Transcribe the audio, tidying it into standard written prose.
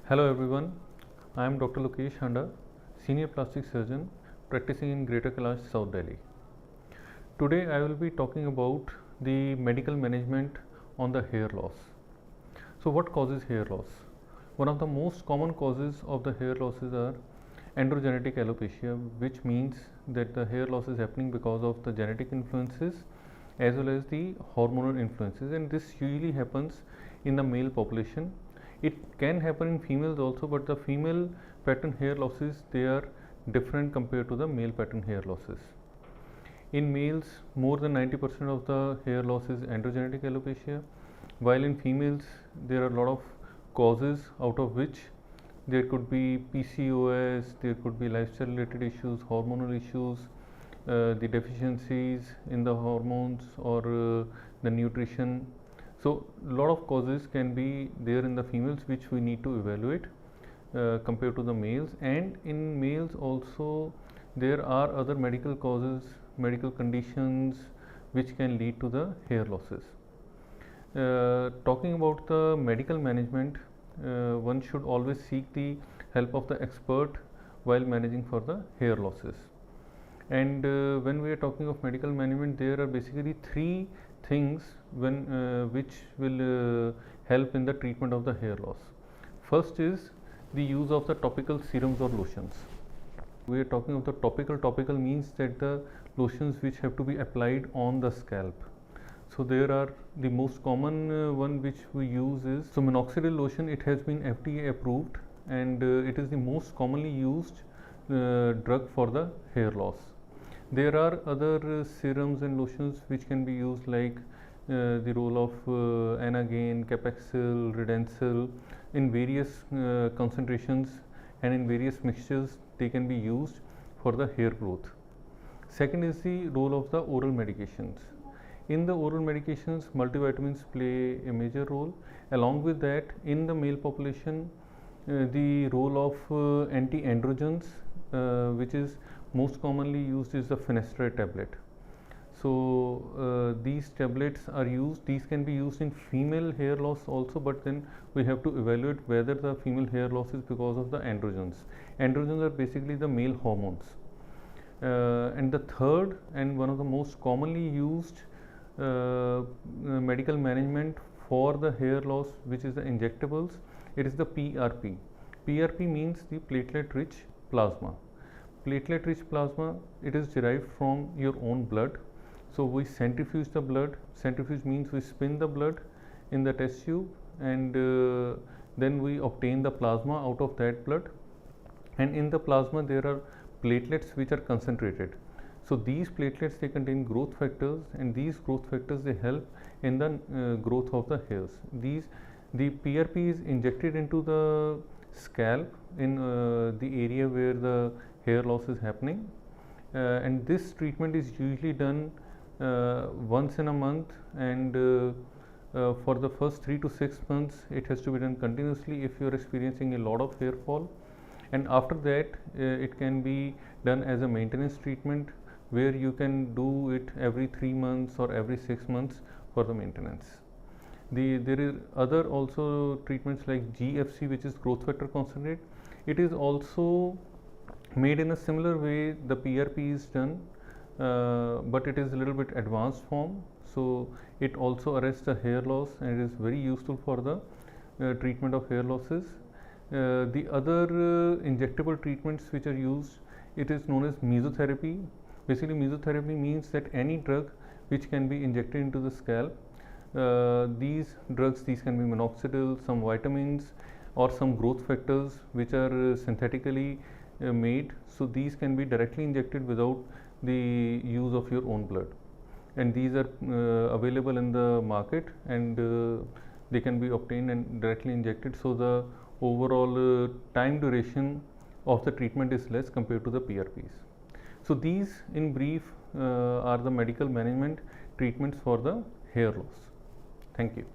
Hello everyone, I am Dr. Lokesh Handa, Senior Plastic Surgeon practicing in Greater Kailash, South Delhi. Today I will be talking about the medical management on the hair loss. So what causes hair loss? One of the most common causes of the hair losses are androgenetic alopecia, which means that the hair loss is happening because of the genetic influences as well as the hormonal influences, and this usually happens in the male population. It can happen in females also, but the female pattern hair losses, they are different compared to the male pattern hair losses. In males, more than 90% of the hair loss is androgenetic alopecia, while in females there are a lot of causes, out of which there could be PCOS, there could be lifestyle related issues, hormonal issues, the deficiencies in the hormones or the nutrition. So a lot of causes can be there in the females which we need to evaluate compared to the males, and in males also there are other medical causes, medical conditions which can lead to the hair losses. Talking about the medical management, one should always seek the help of the expert while managing for the hair losses. And when we are talking of medical management, there are basically three things which will help in the treatment of the hair loss. First is the use of the topical serums or lotions. We are talking of the topical. Topical means that the lotions which have to be applied on the scalp. So there are the most common one which we use is minoxidil lotion. It has been FDA approved, and it is the most commonly used drug for the hair loss. There are other serums and lotions which can be used, like the role of Anagen, Capexil, Redensil in various concentrations and in various mixtures. They can be used for the hair growth. Second is the role of the oral medications. In the oral medications, multivitamins play a major role. Along with that, in the male population, the role of anti-androgens, which is most commonly used, is the finasteride tablet. So these tablets are used. These can be used in female hair loss also, but then we have to evaluate whether the female hair loss is because of the androgens. Androgens are basically the male hormones. And the third and one of the most commonly used medical management for the hair loss, which is the injectables, it is the PRP. PRP means the platelet rich plasma. Platelet rich plasma, it is derived from your own blood. So we centrifuge the blood. Centrifuge means we spin the blood in the test tube, and then we obtain the plasma out of that blood, and in the plasma there are platelets which are concentrated. So these platelets, they contain growth factors, and these growth factors, they help in the growth of the hairs. The PRP is injected into the scalp in the area where the hair loss is happening, and this treatment is usually done once in a month, and for the first 3 to 6 months it has to be done continuously if you are experiencing a lot of hair fall, and after that it can be done as a maintenance treatment where you can do it every 3 months or every 6 months for the maintenance. There is other also treatments like GFC, which is growth factor concentrate. It is also made in a similar way the PRP is done, but it is a little bit advanced form. So it also arrests the hair loss, and it is very useful for the treatment of hair losses. The other injectable treatments which are used, it is known as mesotherapy. Basically, mesotherapy means that any drug which can be injected into the scalp. These drugs, these can be minoxidil, some vitamins, or some growth factors which are synthetically made. So these can be directly injected without the use of your own blood, and these are available in the market, and they can be obtained and directly injected. So the overall time duration of the treatment is less compared to the PRPs. So these in brief are the medical management treatments for the hair loss. Thank you.